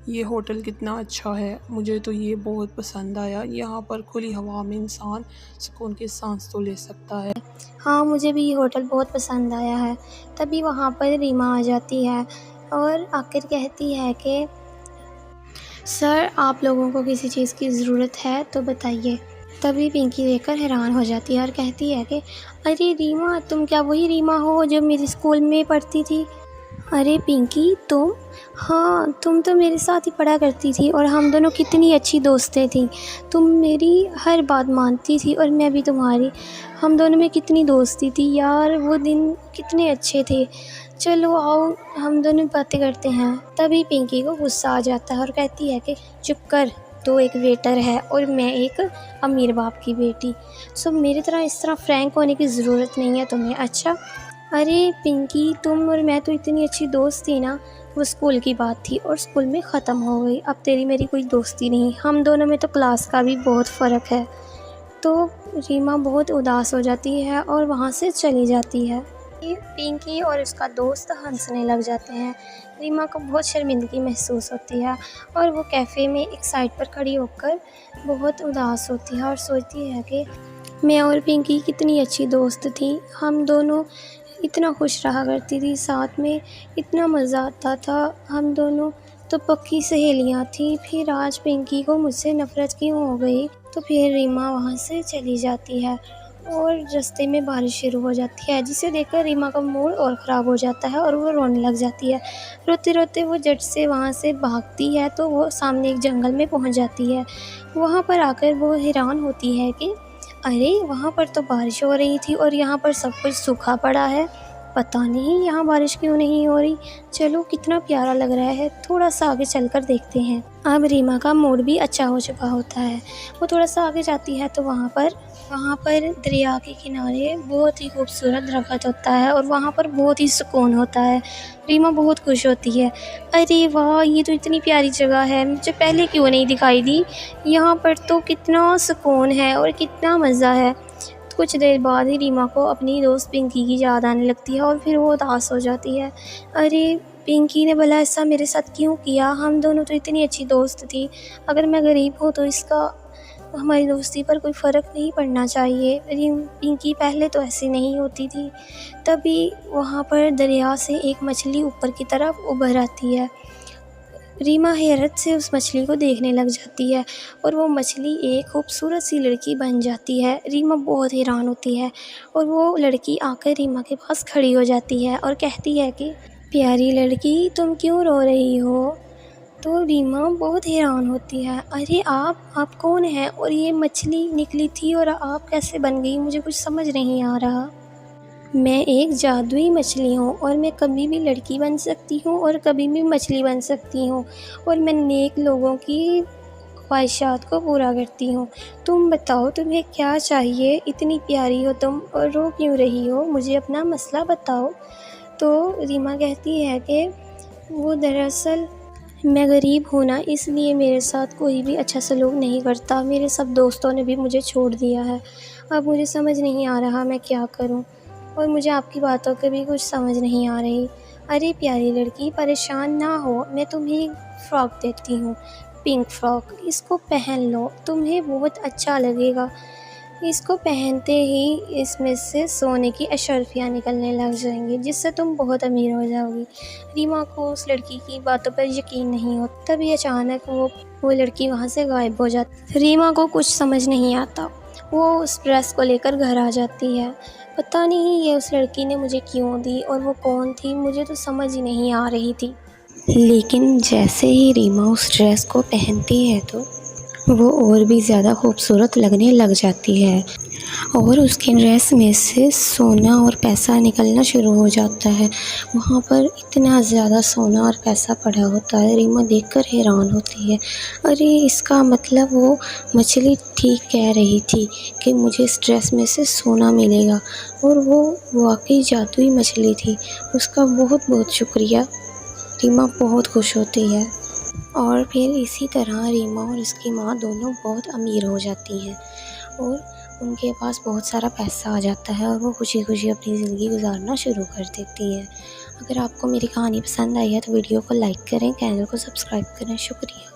یہ ہوٹل کتنا اچھا ہے، مجھے تو یہ بہت پسند آیا۔ یہاں پر کھلی ہوا میں انسان سکون کی سانس تو لے سکتا ہے۔ ہاں، مجھے بھی یہ ہوٹل بہت پسند آیا ہے۔ تبھی وہاں پر ریما آ جاتی ہے اور آ کر کہتی ہے کہ سر، آپ لوگوں کو کسی چیز کی ضرورت ہے تو بتائیے۔ تبھی پنکی دیکھ کر حیران ہو جاتی ہے اور کہتی ہے کہ ارے ریما، تم کیا وہی ریما ہو جو میرے اسکول میں پڑھتی تھی؟ ارے پنکی، تم؟ ہاں، تم تو میرے ساتھ ہی پڑھا کرتی تھی اور ہم دونوں کتنی اچھی دوستیں تھیں۔ تم میری ہر بات مانتی تھی اور میں بھی تمہاری۔ ہم دونوں میں کتنی دوستی تھی یار، وہ دن کتنے اچھے تھے۔ چلو آؤ، ہم دونوں باتیں کرتے ہیں۔ تبھی پنکی کو غصہ آ جاتا ہے اور کہتی ہے کہ چپ کر، تو ایک ویٹر ہے اور میں ایک امیر باپ کی بیٹی، سو میری طرح اس طرح فرینک ہونے کی ضرورت نہیں ہے تمہیں۔ اچھا، ارے پنکی، تم اور میں تو اتنی اچھی دوست تھی نا۔ وہ اسکول کی بات تھی اور اسکول میں ختم ہو گئی، اب تیری میری کوئی دوستی نہیں۔ ہم دونوں میں تو کلاس کا بھی بہت فرق ہے۔ تو ریما بہت اداس ہو جاتی ہے اور وہاں سے چلی جاتی ہے۔ پنکی اور اس کا دوست ہنسنے لگ جاتے ہیں۔ ریما کو بہت شرمندگی محسوس ہوتی ہے اور وہ کیفے میں ایک سائڈ پر کھڑی ہو کر بہت اداس ہوتی ہے اور سوچتی ہے کہ میں اور پنکی کتنی اچھی دوست تھیں، ہم دونوں اتنا خوش رہا کرتی تھی ساتھ میں، اتنا مزہ آتا تھا، ہم دونوں تو پکی سہیلیاں تھیں۔ پھر آج پنکی کو مجھ سے نفرت کیوں ہو گئی؟ تو پھر ریما وہاں سے چلی جاتی ہے اور رستے میں بارش شروع ہو جاتی ہے، جسے دیکھ کر ریما کا موڈ اور خراب ہو جاتا ہے اور وہ رونے لگ جاتی ہے۔ روتے روتے وہ جٹ سے وہاں سے بھاگتی ہے تو وہ سامنے ایک جنگل میں پہنچ جاتی ہے۔ وہاں پر آ کر وہ حیران ہوتی ہے کہ ارے، وہاں پر تو بارش ہو رہی تھی اور یہاں پر سب کچھ سوکھا پڑا ہے، پتہ نہیں یہاں بارش کیوں نہیں ہو رہی۔ چلو، کتنا پیارا لگ رہا ہے، تھوڑا سا آگے چل کر دیکھتے ہیں۔ اب ریما کا موڈ بھی اچھا ہو چکا ہوتا ہے۔ وہ تھوڑا سا آگے جاتی ہے تو وہاں پر دریا کے کنارے بہت ہی خوبصورت درخت ہوتا ہے اور وہاں پر بہت ہی سکون ہوتا ہے۔ ریما بہت خوش ہوتی ہے۔ ارے واہ، یہ تو اتنی پیاری جگہ ہے، مجھے پہلے کیوں نہیں دکھائی دی؟ یہاں پر تو کتنا سکون ہے اور کتنا مزہ ہے۔ کچھ دیر بعد ہی ریما کو اپنی دوست پنکی کی یاد آنے لگتی ہے اور پھر وہ اداس ہو جاتی ہے۔ ارے، پنکی نے بھلا ایسا میرے ساتھ کیوں کیا؟ ہم دونوں تو اتنی اچھی دوست تھی، اگر میں غریب ہوں تو اس کا ہماری دوستی پر کوئی فرق نہیں پڑنا چاہیے۔ پنکی پہلے تو ایسی نہیں ہوتی تھی۔ تبھی وہاں پر دریا سے ایک مچھلی اوپر کی طرف ابھر آتی ہے۔ ریما حیرت سے اس مچھلی کو دیکھنے لگ جاتی ہے اور وہ مچھلی ایک خوبصورت سی لڑکی بن جاتی ہے۔ ریما بہت حیران ہوتی ہے اور وہ لڑکی آ کر ریما کے پاس کھڑی ہو جاتی ہے اور کہتی ہے کہ پیاری لڑکی، تم کیوں رو رہی ہو؟ تو ریما بہت حیران ہوتی ہے۔ ارے آپ کون ہیں اور یہ مچھلی نکلی تھی اور آپ کیسے بن گئی؟ مجھے کچھ سمجھ نہیں آ رہا۔ میں ایک جادوئی مچھلی ہوں اور میں کبھی بھی لڑکی بن سکتی ہوں اور کبھی بھی مچھلی بن سکتی ہوں اور میں نیک لوگوں کی خواہشات کو پورا کرتی ہوں۔ تم بتاؤ، تمہیں کیا چاہیے؟ اتنی پیاری ہو تم اور رو کیوں رہی ہو؟ مجھے اپنا مسئلہ بتاؤ۔ تو ریما کہتی ہے کہ وہ دراصل میں غریب ہوں نا، اس لیے میرے ساتھ کوئی بھی اچھا سلوک نہیں کرتا، میرے سب دوستوں نے بھی مجھے چھوڑ دیا ہے۔ اب مجھے سمجھ نہیں آ رہا میں کیا کروں اور مجھے آپ کی باتوں کے بھی کچھ سمجھ نہیں آ رہی۔ ارے پیاری لڑکی، پریشان نہ ہو، میں تمہیں فراک دیتی ہوں، پنک فراک، اس کو پہن لو، تمہیں بہت اچھا لگے گا۔ اس کو پہنتے ہی اس میں سے سونے کی اشرفیاں نکلنے لگ جائیں گی، جس سے تم بہت امیر ہو جاؤ گی۔ ریما کو اس لڑکی کی باتوں پر یقین نہیں ہوتا۔ تبھی اچانک وہ لڑکی وہاں سے غائب ہو جاتی۔ ریما کو کچھ سمجھ نہیں آتا، وہ اس ڈریس کو لے کر گھر آ جاتی ہے۔ پتہ نہیں یہ اس لڑکی نے مجھے کیوں دی اور وہ کون تھی، مجھے تو سمجھ ہی نہیں آ رہی تھی۔ لیکن جیسے ہی ریما اس ڈریس کو پہنتی ہے تو وہ اور بھی زیادہ خوبصورت لگنے لگ جاتی ہے اور اس کی ڈریس میں سے سونا اور پیسہ نکلنا شروع ہو جاتا ہے۔ وہاں پر اتنا زیادہ سونا اور پیسہ پڑا ہوتا ہے، ریما دیکھ کر حیران ہوتی ہے۔ ارے، اس کا مطلب وہ مچھلی ٹھیک کہہ رہی تھی کہ مجھے اس ڈریس میں سے سونا ملے گا اور وہ واقعی جادوئی مچھلی تھی۔ اس کا بہت بہت شکریہ۔ ریما بہت خوش ہوتی ہے اور پھر اسی طرح ریما اور اس کی ماں دونوں بہت امیر ہو جاتی ہیں اور ان کے پاس بہت سارا پیسہ آ جاتا ہے اور وہ خوشی خوشی اپنی زندگی گزارنا شروع کر دیتی ہیں۔ اگر آپ کو میری کہانی پسند آئی ہے تو ویڈیو کو لائک کریں، چینل کو سبسکرائب کریں۔ شکریہ۔